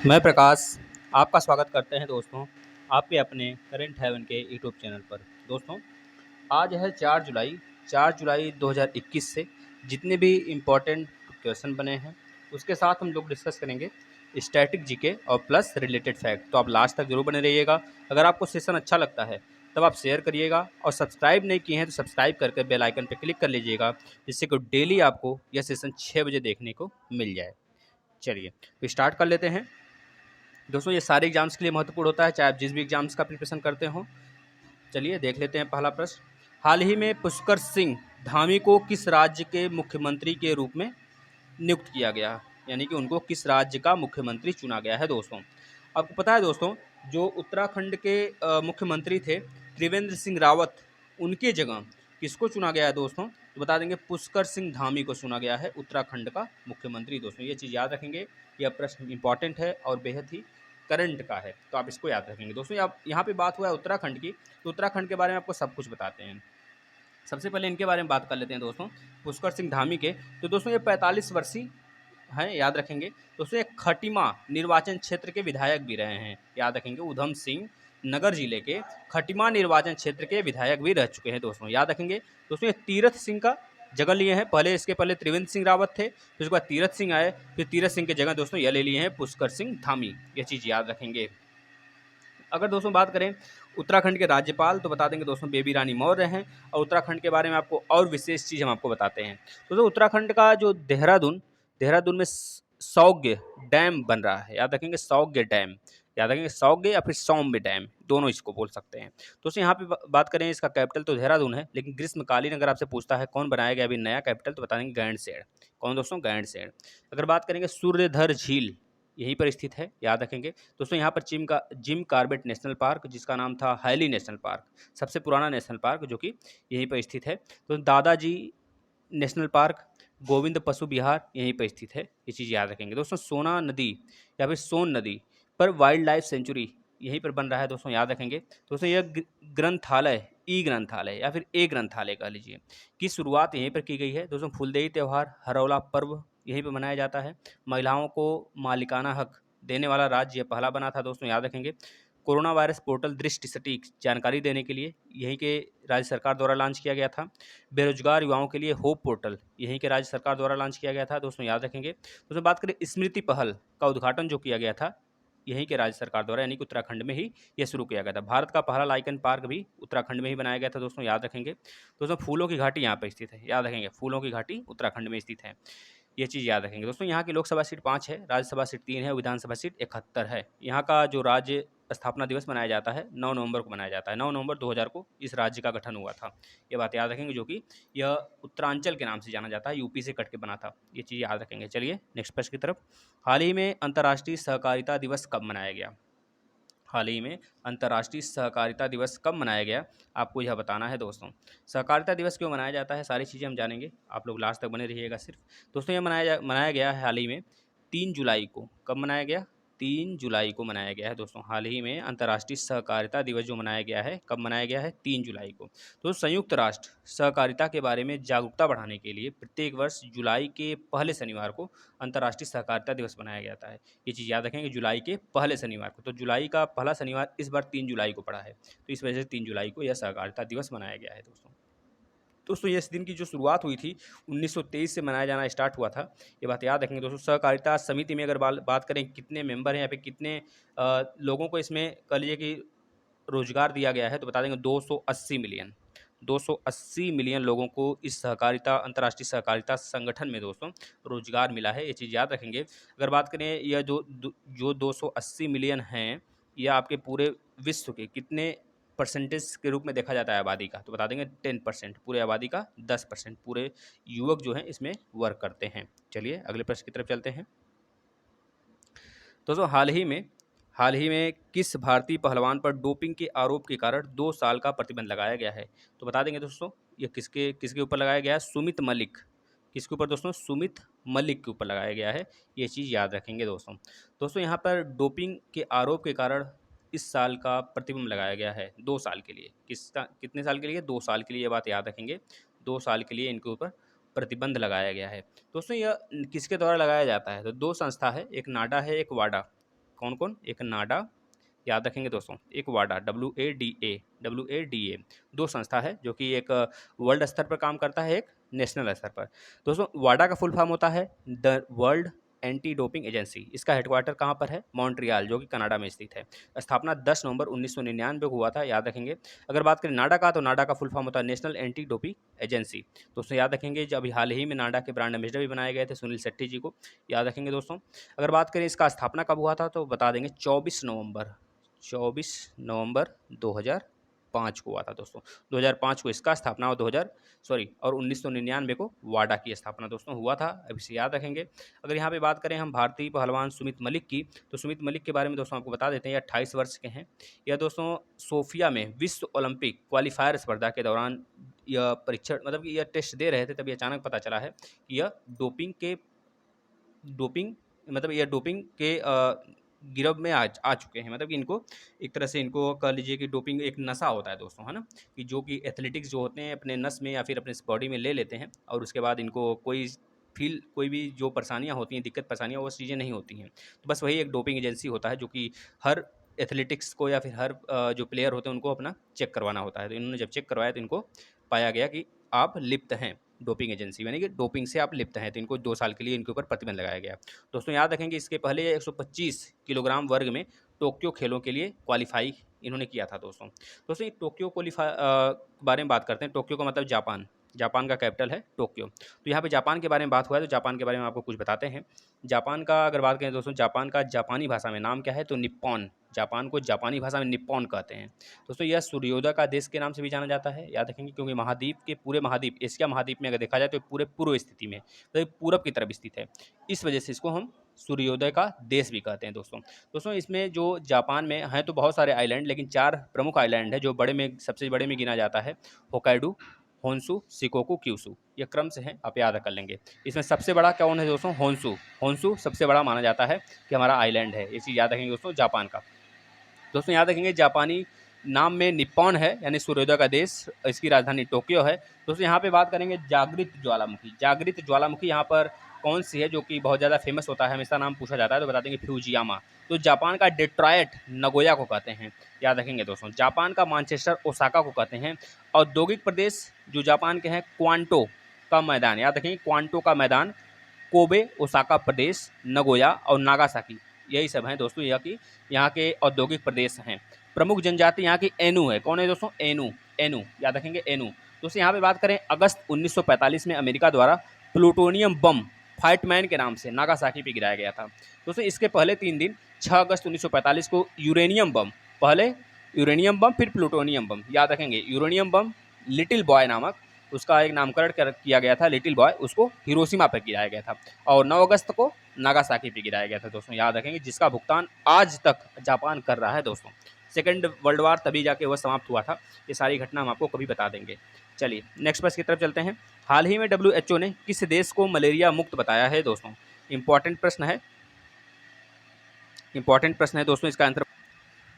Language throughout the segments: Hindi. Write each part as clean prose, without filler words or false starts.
मैं प्रकाश आपका स्वागत करते हैं दोस्तों आपके अपने करेंट हेवन के यूट्यूब चैनल पर। दोस्तों आज है 4 जुलाई 2021 से जितने भी इम्पोर्टेंट क्वेश्चन बने हैं उसके साथ हम लोग डिस्कस करेंगे स्टैटिक जीके और प्लस रिलेटेड फैक्ट। तो आप लास्ट तक जरूर बने रहिएगा। अगर आपको सेशन अच्छा लगता है तब आप शेयर करिएगा और सब्सक्राइब नहीं किए हैं तो सब्सक्राइब करके बेल आइकन पर क्लिक कर लीजिएगा, जिससे कि डेली आपको यह सेशन 6 बजे देखने को मिल जाए। चलिए तो स्टार्ट कर लेते हैं। दोस्तों ये सारे एग्जाम्स के लिए महत्वपूर्ण होता है, चाहे आप जिस भी एग्जाम्स का प्रिपरेशन करते हो। चलिए देख लेते हैं पहला प्रश्न। हाल ही में पुष्कर सिंह धामी को किस राज्य के मुख्यमंत्री के रूप में नियुक्त किया गया, यानी कि उनको किस राज्य का मुख्यमंत्री चुना गया है। दोस्तों आपको पता है दोस्तों, जो उत्तराखंड के मुख्यमंत्री थे त्रिवेंद्र सिंह रावत, उनके जगह किसको चुना गया है दोस्तों, तो बता देंगे पुष्कर सिंह धामी को चुना गया है उत्तराखंड का मुख्यमंत्री। दोस्तों ये चीज़ याद रखेंगे, यह प्रश्न इंपॉर्टेंट है और बेहद ही करंट का है, तो आप इसको याद रखेंगे। दोस्तों आप यहाँ पे बात हुआ है उत्तराखंड की, तो उत्तराखंड के बारे में आपको सब कुछ बताते हैं। सबसे पहले इनके बारे में बात कर लेते हैं दोस्तों, पुष्कर सिंह धामी के। तो दोस्तों ये 45 वर्षीय हैं, याद रखेंगे। दोस्तों ये खटीमा निर्वाचन क्षेत्र के विधायक भी रहे हैं, याद रखेंगे। उधम सिंह नगर जिले के खटीमा निर्वाचन क्षेत्र के विधायक भी रह चुके हैं दोस्तों, याद रखेंगे। दोस्तों ये तीरथ सिंह का जगह लिए हैं, पहले इसके पहले त्रिवेंद्र सिंह रावत थे, फिर उसके बाद तीरथ सिंह आए, फिर तीरथ सिंह की जगह दोस्तों यह ले लिए हैं पुष्कर सिंह धामी। ये चीज़ याद रखेंगे। अगर दोस्तों बात करें उत्तराखंड के राज्यपाल, तो बता देंगे दोस्तों बेबी रानी मौर्य हैं। और उत्तराखंड के बारे में आपको और विशेष चीज़ हम आपको बताते हैं। तो उत्तराखंड का जो देहरादून में सौग्य डैम बन रहा है, याद रखेंगे सौग्य डैम, याद रखेंगे सौग्य या फिर सौम्य डैम, दोनों इसको बोल सकते हैं। तो यहाँ पे बात करें, इसका कैपिटल तो देहरादून है, लेकिन ग्रीष्मकालीन अगर आपसे पूछता है कौन बनाया गया अभी नया कैपिटल, तो बता देंगे गैंडसेड़। कौन दोस्तों, गैंडसेड़। अगर बात करेंगे सूर्यधर झील यहीं पर स्थित है, याद रखेंगे। दोस्तों यहाँ पर जिम कार्बेट नेशनल पार्क, जिसका नाम था हैली नेशनल पार्क, सबसे पुराना नेशनल पार्क जो कि यहीं पर स्थित है। तो दादाजी नेशनल पार्क, गोविंद पशु विहार यहीं पर स्थित है, ये चीज़ याद रखेंगे। दोस्तों सोना नदी या फिर सोन नदी पर वाइल्ड लाइफ सेंचुरी यहीं पर बन रहा है दोस्तों, याद रखेंगे। दोस्तों यह ग्रंथालय, ई ग्रंथालय या फिर ए ग्रंथालय कह लीजिए, की शुरुआत यहीं पर की गई है। दोस्तों फूलदेई त्यौहार, हरौला पर्व यहीं पर मनाया जाता है। महिलाओं को मालिकाना हक देने वाला राज्य यह पहला बना था दोस्तों, याद रखेंगे। कोरोना वायरस पोर्टल दृष्टि सटीक जानकारी देने के लिए यहीं के राज्य सरकार द्वारा लॉन्च किया गया था। बेरोजगार युवाओं के लिए होप पोर्टल यहीं के राज्य सरकार द्वारा लॉन्च किया गया था दोस्तों, याद रखेंगे। दोस्तों बात करें स्मृति पहल का उद्घाटन जो किया गया था यहीं के राज्य सरकार द्वारा, यानी कि उत्तराखंड में ही यह शुरू किया गया था। भारत का पहला लाइकन पार्क भी उत्तराखंड में ही बनाया गया था दोस्तों, याद रखेंगे। दोस्तों फूलों की घाटी यहाँ पर स्थित है, याद रखेंगे, फूलों की घाटी उत्तराखंड में स्थित है, ये चीज़ याद रखेंगे। दोस्तों यहाँ की लोकसभा सीट 5 है, राज्यसभा सीट 3 है, विधानसभा सीट 71 है। यहाँ का जो राज्य स्थापना दिवस मनाया जाता है 9 नवंबर को मनाया जाता है। 9 नवंबर 2000 को इस राज्य का गठन हुआ था, ये बात याद रखेंगे, जो कि यह उत्तरांचल के नाम से जाना जाता है, यूपी से कट के बना था, ये चीज़ याद रखेंगे। चलिए नेक्स्ट प्रश्न की तरफ। हाल ही में अंतर्राष्ट्रीय सहकारिता दिवस कब मनाया गया? हाल ही में अंतर्राष्ट्रीय सहकारिता दिवस कब मनाया गया, आपको यह बताना है दोस्तों। सहकारिता दिवस क्यों मनाया जाता है, सारी चीज़ें हम जानेंगे, आप लोग लास्ट तक बने रहिएगा सिर्फ। दोस्तों यह मनाया गया है हाल ही में 3 जुलाई को। कब मनाया गया? 3 जुलाई को मनाया गया है दोस्तों। हाल ही में अंतर्राष्ट्रीय सहकारिता दिवस जो मनाया गया है, कब मनाया गया है? 3 जुलाई को। तो संयुक्त राष्ट्र सहकारिता के बारे में जागरूकता बढ़ाने के लिए प्रत्येक वर्ष जुलाई के पहले शनिवार को अंतर्राष्ट्रीय सहकारिता दिवस मनाया जाता है। ये चीज़ याद रखेंगे, जुलाई के पहले शनिवार को। तो जुलाई का पहला शनिवार इस बार 3 जुलाई को पड़ा है, तो इस वजह से 3 जुलाई को यह सहकारिता दिवस मनाया गया है दोस्तों इस दिन की जो शुरुआत हुई थी 1923 से मनाया जाना स्टार्ट हुआ था, ये बात याद रखेंगे दोस्तों। सहकारिता समिति में अगर बात करें कितने मेंबर हैं या फिर कितने लोगों को इसमें कह लीजिए कि रोजगार दिया गया है, तो बता देंगे 280 मिलियन। 280 मिलियन लोगों को इस सहकारिता अंतर्राष्ट्रीय सहकारिता संगठन में दोस्तों रोजगार मिला है, ये चीज़ याद रखेंगे। अगर बात करें यह जो 280 मिलियन हैं, यह आपके पूरे विश्व के कितने परसेंटेज के रूप में देखा जाता है आबादी का, तो बता देंगे 10%, पूरे आबादी का 10% पूरे युवक जो हैं इसमें वर्क करते हैं। चलिए अगले प्रश्न की तरफ चलते हैं। दोस्तों हाल ही में किस भारतीय पहलवान पर डोपिंग के आरोप के कारण 2 साल का प्रतिबंध लगाया गया है, तो बता देंगे दोस्तों ये किसके ऊपर लगाया गया है? सुमित मलिक। किसके ऊपर दोस्तों? सुमित मलिक के ऊपर लगाया गया है, ये चीज़ याद रखेंगे दोस्तों यहाँ पर डोपिंग के आरोप के कारण इस साल का प्रतिबंध लगाया गया है 2 साल के लिए। कितने साल के लिए? 2 साल के लिए, ये बात याद रखेंगे। 2 साल के लिए इनके ऊपर प्रतिबंध लगाया गया है दोस्तों। यह किसके द्वारा लगाया जाता है? तो 2 संस्था है, एक नाडा है, एक वाडा। कौन कौन, एक नाडा, याद रखेंगे दोस्तों, एक वाडा, WADA, 2 संस्था है जो कि एक वर्ल्ड स्तर पर काम करता है, एक नेशनल स्तर पर। दोस्तों वाडा का फुल फॉर्म होता है the world anti doping agency. इसका हेडक्वार्टर कहाँ पर है, मॉन्ट्रियल, जो कि कनाडा में स्थित है। स्थापना 10 नवंबर 1999 को हुआ था, याद रखेंगे। अगर बात करें नाडा का, तो नाडा का फुल फॉर्म होता है नेशनल एंटी डोपिंग एजेंसी। दोस्तों याद रखेंगे, जब अभी हाल ही में नाडा के ब्रांड एम्बेसडर भी बनाए गए थे सुनील शेट्टी जी को, याद रखेंगे दोस्तों। अगर बात करें इसका स्थापना कब हुआ था, तो बता देंगे 24 नवंबर 2005 को हुआ था दोस्तों। 2005 को इसका स्थापना और 1999 को वाडा की स्थापना दोस्तों हुआ था, अब इसे याद रखेंगे। अगर यहाँ पे बात करें हम भारतीय पहलवान सुमित मलिक की, तो सुमित मलिक के बारे में दोस्तों आपको बता देते हैं, ये 28 वर्ष के हैं। यह दोस्तों सोफिया में विश्व ओलंपिक क्वालिफायर स्पर्धा के दौरान यह परीक्षण, मतलब कि यह टेस्ट दे रहे थे, तभी अचानक पता चला है कि यह डोपिंग के गिरफ्त में आ चुके हैं। मतलब कि इनको एक तरह से, इनको कह लीजिए कि डोपिंग एक नशा होता है दोस्तों, है ना, कि जो कि एथलेटिक्स जो होते हैं अपने नस में या फिर अपने बॉडी में ले लेते हैं, और उसके बाद इनको कोई भी जो परेशानियां होती हैं, दिक्कत परेशानियां, वो चीज़ें नहीं होती हैं। तो बस वही एक डोपिंग एजेंसी होता है जो कि हर एथलेटिक्स को या फिर हर जो प्लेयर होते हैं उनको अपना चेक करवाना होता है। तो इन्होंने जब चेक करवाया तो इनको पाया गया कि आप लिप्त हैं डोपिंग एजेंसी, यानी कि डोपिंग से आप लिप्त हैं, तो इनको 2 साल के लिए इनके ऊपर प्रतिबंध लगाया गया। दोस्तों याद रखेंगे, इसके पहले 125 किलोग्राम वर्ग में टोक्यो खेलों के लिए क्वालिफाई इन्होंने किया था दोस्तों। ये टोक्यो बारे में बात करते हैं। टोक्यो का मतलब जापान का कैपिटल है टोक्यो। तो यहाँ पे जापान के बारे में बात हुआ है, तो जापान के बारे में आपको कुछ बताते हैं। जापान का अगर बात करें दोस्तों, जापान का जापानी भाषा में नाम क्या है, तो निप्पॉन। जापान को जापानी भाषा में निप्पॉन कहते हैं। दोस्तों यह सूर्योदय का देश के नाम से भी जाना जाता है, याद रखेंगे, क्योंकि पूरे महाद्वीप, एशिया महाद्वीप में अगर देखा जाए तो पूरे पूर्व स्थिति में, तो पूरब की तरफ स्थित है, इस वजह से इसको हम सूर्योदय का देश भी कहते हैं दोस्तों। इसमें जो जापान में हैं तो बहुत सारे आइलैंड, लेकिन 4 प्रमुख आइलैंड है जो सबसे बड़े में गिना जाता है। होकाइडो, होन्शु, शिकोकू, क्यूशु, ये क्रम से हैं, आप याद कर लेंगे। इसमें सबसे बड़ा कौन है दोस्तों, होन्शु सबसे बड़ा माना जाता है कि हमारा आइलैंड है, ये चीज़ याद रखेंगे दोस्तों, जापान का। दोस्तों याद रखेंगे, जापानी नाम में निप्पॉन है, यानी सूर्योदय का देश, इसकी राजधानी टोक्यो है। दोस्तों यहाँ पे बात करेंगे जागृत ज्वालामुखी यहाँ पर कौन सी है जो कि बहुत ज़्यादा फेमस होता है, हमेशा नाम पूछा जाता है, तो बता देंगे फ्यूजियामा। तो जापान का डेट्रॉयट नगोया को कहते हैं, याद रखेंगे दोस्तों। जापान का मैनचेस्टर ओसाका को कहते हैं। औद्योगिक प्रदेश जो जापान के हैं, क्वांटो का मैदान, याद रखेंगे, क्वांटो का मैदान, कोबे, ओसाका प्रदेश, नगोया और नागासाकी, यही सब हैं दोस्तों यहाँ के औद्योगिक प्रदेश हैं। प्रमुख जनजाति यहाँ की एनु है। कौन है दोस्तों, एनु, याद रखेंगे, एनु। दोस्तों यहाँ पे बात करें, अगस्त 1945 में अमेरिका द्वारा प्लूटोनियम बम फाइटमैन के नाम से नागासाकी पे गिराया गया था। दोस्तों इसके पहले 3 दिन 6 अगस्त 1945 को यूरेनियम बम, पहले यूरेनियम बम फिर प्लूटोनियम बम, याद रखेंगे। यूरेनियम बम लिटिल बॉय नामक उसका एक नामकरण किया गया था, लिटिल बॉय, उसको हिरोशिमा पर गिराया गया था, और 9 अगस्त को नागासाकी पे गिराया गया था दोस्तों, याद रखेंगे, जिसका भुगतान आज तक जापान कर रहा है दोस्तों। सेकेंड वर्ल्ड वार तभी जाके वह समाप्त हुआ था। ये सारी घटना हम आपको कभी बता देंगे। चलिए नेक्स्ट प्रश्न की तरफ चलते हैं। हाल ही में WHO ने किस देश को मलेरिया मुक्त बताया है दोस्तों? इंपॉर्टेंट प्रश्न है दोस्तों, इसका आंसर,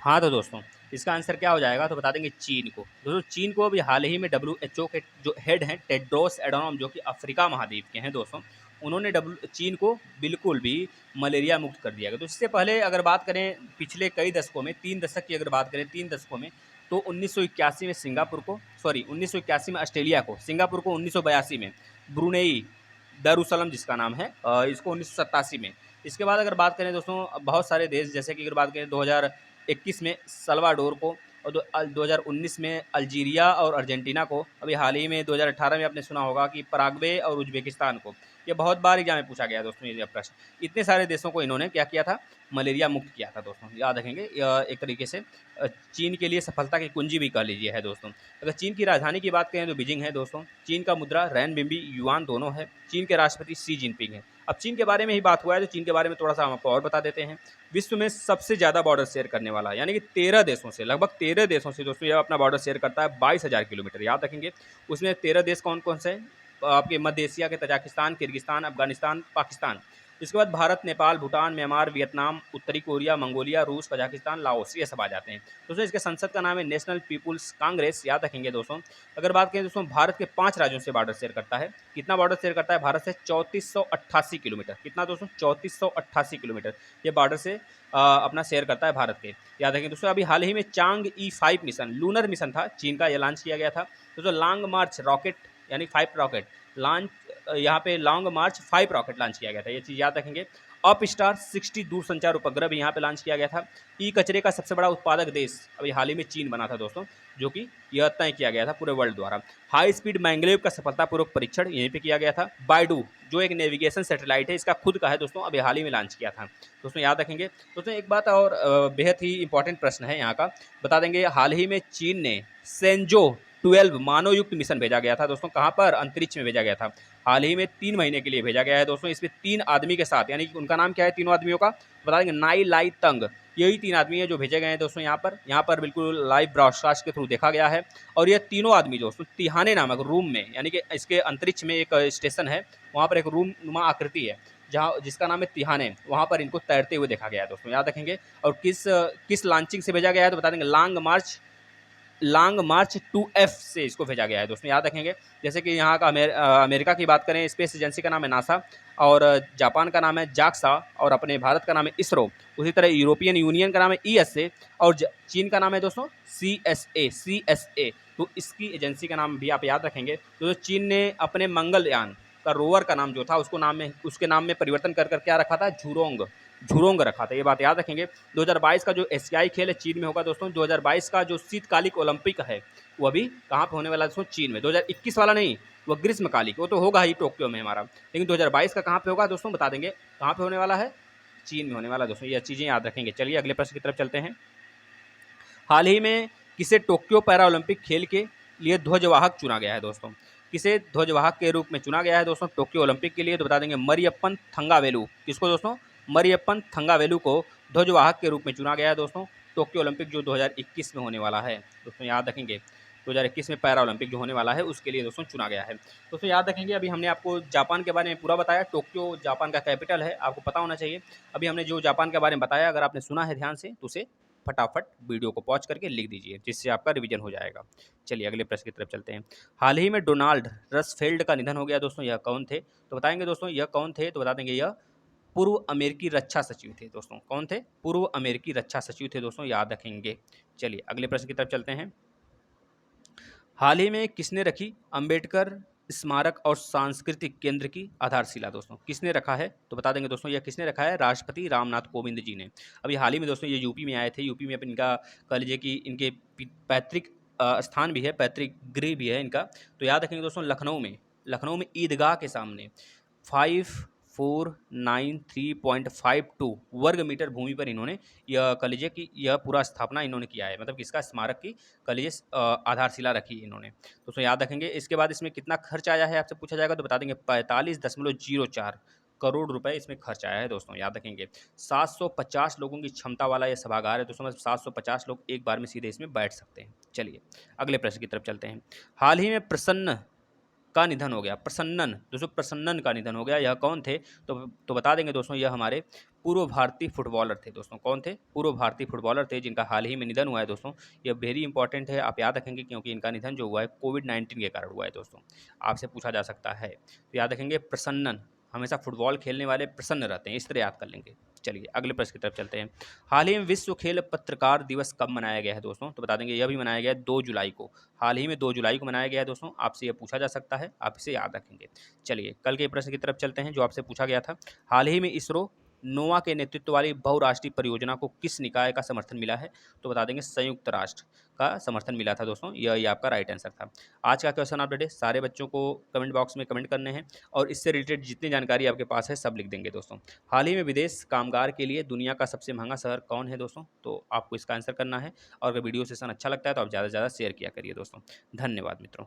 हाँ तो दोस्तों इसका आंसर क्या हो जाएगा, तो बता देंगे चीन को। दोस्तों चीन को अभी हाल ही में WHO के जो हेड हैं टेड्रोस एडनॉम, जो कि अफ्रीका महाद्वीप के हैं दोस्तों, उन्होंने चीन को बिल्कुल भी मलेरिया मुक्त कर दिया गया। तो इससे पहले अगर बात करें पिछले कई दशकों में, 3 दशक की अगर बात करें, 3 दशकों में, तो 1981 में 1981 में ऑस्ट्रेलिया को, सिंगापुर को 1982 में, ब्रुनेई दारुसलम जिसका नाम है, इसको 1987 में। इसके बाद अगर बात करें दोस्तों, बहुत सारे देश, जैसे कि अगर बात करें 2021 में सल्वाडोर को, और 2019 में अल्जीरिया और अर्जेंटीना को, अभी हाल ही में 2018 में आपने सुना होगा कि पराग्वे और उज्बेकिस्तान को। ये बहुत बार एग्जाम में पूछा गया दोस्तों ये प्रश्न। इतने सारे देशों को इन्होंने क्या किया था, मलेरिया मुक्त किया था दोस्तों, याद रखेंगे। एक तरीके से चीन के लिए सफलता की कुंजी भी कह लीजिए है दोस्तों। अगर चीन की राजधानी की बात करें तो बीजिंग है दोस्तों। चीन का मुद्रा रैनबिंबी युआन दोनों है। चीन के राष्ट्रपति शी जिनपिंग है। अब चीन के बारे में ही बात हुआ है तो चीन के बारे में थोड़ा सा हम आपको और बता देते हैं। विश्व में सबसे ज़्यादा बॉर्डर शेयर करने वाला, यानी कि 13 देशों से, लगभग 13 देशों से दोस्तों यह अपना बॉर्डर शेयर करता है, 22,000 किलोमीटर, याद रखेंगे। उसमें 13 देश कौन कौन से हैं? आपके मध्य एशिया के तजाकिस्तान, किर्गिस्तान, अफगानिस्तान, पाकिस्तान, इसके बाद भारत, नेपाल, भूटान, म्यांमार, वियतनाम, उत्तरी कोरिया, मंगोलिया, रूस, कजाकिस्तान, लाओस, ये सब आ जाते हैं दोस्तों। इसके संसद का नाम है नेशनल पीपुल्स कांग्रेस, याद रखेंगे दोस्तों। अगर बात करें दोस्तों, भारत के 5 राज्यों से बॉर्डर शेयर करता है। कितना बॉर्डर शेयर करता है भारत से? 3488 किलोमीटर। कितना दोस्तों? 3488 किलोमीटर ये बॉर्डर से अपना शेयर करता है भारत के। याद रखेंगे दोस्तों। अभी हाल ही में चांग E5 मिशन, लूनर मिशन था चीन का, ये लॉन्च किया गया था दोस्तों। लॉन्ग मार्च रॉकेट यानी 5 रॉकेट लॉन्च, यहाँ पे लॉन्ग मार्च 5 रॉकेट लॉन्च किया गया था, ये चीज़ याद रखेंगे। अप स्टार 60 दूरसंचार उपग्रह भी यहाँ पे लॉन्च किया गया था। ई कचरे का सबसे बड़ा उत्पादक देश अभी हाल ही में चीन बना था दोस्तों, जो कि यह तय किया गया था पूरे वर्ल्ड द्वारा। हाई स्पीड मैंगलेव का सफलतापूर्वक परीक्षण यहीं पे किया गया था। बाइडू जो एक नेविगेशन सैटेलाइट है, इसका खुद का है दोस्तों, अभी हाल ही में लॉन्च किया था दोस्तों, याद रखेंगे दोस्तों। एक बात और बेहद ही इंपॉर्टेंट प्रश्न है यहाँ का, बता देंगे। हाल ही में चीन ने सेंजो 12 मानव युक्त मिशन भेजा गया था दोस्तों। कहाँ पर? अंतरिक्ष में भेजा गया था। हाल ही में 3 महीने के लिए भेजा गया है दोस्तों। इसमें 3 आदमी के साथ, यानी कि उनका नाम क्या है तीनों आदमियों का? बता देंगे। नाई, लाई, तंग, यही 3 आदमी हैं जो भेजे गए हैं दोस्तों। यहाँ पर बिल्कुल लाइव ब्रॉडकास्ट के थ्रू देखा गया है। और ये तीनों आदमी दोस्तों तिहाने नामक रूम में, यानी कि इसके अंतरिक्ष में एक स्टेशन है, वहाँ पर एक रूम नुमा आकृति है जहाँ जिसका नाम है तिहाने, वहाँ पर इनको तैरते हुए देखा गया है दोस्तों, याद रखेंगे। और किस लॉन्चिंग से भेजा गया है तो बता देंगे। लॉन्ग मार्च 2F से इसको भेजा गया है दोस्तों, याद रखेंगे। जैसे कि यहाँ का अमेरिका की बात करें, स्पेस एजेंसी का नाम है नासा, और जापान का नाम है जाक्सा, और अपने भारत का नाम है इसरो। उसी तरह यूरोपियन यूनियन का नाम है ESA, और चीन का नाम है दोस्तों CSA। तो इसकी एजेंसी का नाम भी आप याद रखेंगे। तो चीन ने अपने मंगलयान का रोवर का नाम जो था उसके नाम में परिवर्तन कर क्या रखा था? झुरोंग रखा था, ये बात याद रखेंगे। 2022 का जो एशियाई खेल है चीन में होगा दोस्तों। 2022 का जो शीतकालिक ओलंपिक है वो अभी कहाँ पे होने वाला है दोस्तों? चीन में। 2021 वाला नहीं, वो ग्रीष्मकालिक, वो तो होगा ही टोक्यो में हमारा, लेकिन 2022 का कहाँ पे होगा दोस्तों? बता देंगे कहाँ पे होने वाला है? चीन में होने वाला दोस्तों, ये चीज़ें याद रखेंगे। चलिए अगले प्रश्न की तरफ चलते हैं। हाल ही में किसे टोक्यो पैरा ओलंपिक खेल के लिए ध्वजवाहक चुना गया है दोस्तों? किसे ध्वजवाहक के रूप में चुना गया है दोस्तों टोक्यो ओलंपिक के लिए? तो बता देंगे मरियप्पन थंगावेलु। किसको दोस्तों? मरियप्पन थंगावेलु को ध्वजवाहक के रूप में चुना गया है दोस्तों, टोक्यो ओलंपिक जो 2021 में होने वाला है दोस्तों, याद रखेंगे। 2021 में पैरा ओलंपिक जो होने वाला है उसके लिए दोस्तों चुना गया है दोस्तों, याद रखेंगे। अभी हमने आपको जापान के बारे में पूरा बताया। टोक्यो जापान का कैपिटल है, आपको पता होना चाहिए। अभी हमने जो जापान के बारे में बताया, अगर आपने सुना है ध्यान से तो उसे फटाफट वीडियो को पॉज करके लिख दीजिए, जिससे आपका रिवीजन हो जाएगा। चलिए अगले प्रश्न की तरफ चलते हैं। हाल ही में डोनाल्ड रसफेल्ड का निधन हो गया दोस्तों, यह कौन थे? तो बताएंगे दोस्तों यह कौन थे, तो बता देंगे यह पूर्व अमेरिकी रक्षा सचिव थे दोस्तों। कौन थे? पूर्व अमेरिकी रक्षा सचिव थे दोस्तों, याद रखेंगे। चलिए अगले प्रश्न की तरफ चलते हैं। हाल ही में किसने रखी अंबेडकर स्मारक और सांस्कृतिक केंद्र की आधारशिला दोस्तों? किसने रखा है तो बता देंगे दोस्तों, यह किसने रखा है? राष्ट्रपति रामनाथ कोविंद जी ने। अभी हाल ही में दोस्तों ये यूपी में आए थे। यूपी में इनका कह लीजिए कि इनके पैतृक स्थान भी है, पैतृक गृह भी है इनका। तो याद रखेंगे दोस्तों, लखनऊ में ईदगाह के सामने 5493.52 वर्ग मीटर भूमि पर इन्होंने यह कह लीजिए कि यह पूरा स्थापना इन्होंने किया है, मतलब किसका? स्मारक की कह लीजिए आधारशिला रखी इन्होंने। तो याद रखेंगे। इसके बाद इसमें कितना खर्च आया है आपसे पूछा जाएगा, तो बता देंगे 45.04 करोड़ रुपए इसमें खर्च आया है दोस्तों, याद रखेंगे। 750 लोगों की क्षमता वाला यह सभागार है दोस्तों, मतलब 750 लोग एक बार में सीधे इसमें बैठ सकते हैं। चलिए अगले प्रश्न की तरफ चलते हैं। हाल ही में प्रसन्नन का निधन हो गया का निधन हो गया, यह कौन थे? तो बता देंगे दोस्तों, यह हमारे पूर्व भारतीय फुटबॉलर थे दोस्तों। कौन थे? पूर्व भारतीय फुटबॉलर थे, जिनका हाल ही में निधन हुआ है दोस्तों। यह वेरी इंपॉर्टेंट है, आप याद रखेंगे, क्योंकि इनका निधन जो हुआ है कोविड-19 के कारण हुआ है दोस्तों, आपसे पूछा जा सकता है। तो याद रखेंगे प्रसन्नन, हमेशा फुटबॉल खेलने वाले प्रसन्न रहते हैं, इस तरह याद कर लेंगे। चलिए अगले प्रश्न की तरफ चलते हैं। हाल ही में विश्व खेल पत्रकार दिवस कब मनाया गया है दोस्तों? तो बता देंगे यह भी मनाया गया है 2 जुलाई को। हाल ही में 2 जुलाई को मनाया गया है दोस्तों, आपसे यह पूछा जा सकता है, आप इसे याद रखेंगे। चलिए कल के प्रश्न की तरफ चलते हैं जो आपसे पूछा गया था। हाल ही में इसरो नोवा के नेतृत्व वाली बहुराष्ट्रीय परियोजना को किस निकाय का समर्थन मिला है? तो बता देंगे संयुक्त राष्ट्र का समर्थन मिला था दोस्तों, यह आपका राइट आंसर था। आज का क्वेश्चन अपडेट है, सारे बच्चों को कमेंट बॉक्स में कमेंट करने हैं और इससे रिलेटेड जितनी जानकारी आपके पास है सब लिख देंगे दोस्तों। हाल ही में विदेश कामगार के लिए दुनिया का सबसे महंगा शहर कौन है दोस्तों? तो आपको इसका आंसर करना है, और अगर वीडियो सेशन अच्छा लगता है तो आप ज़्यादा से ज़्यादा शेयर किया करिए दोस्तों। धन्यवाद मित्रों।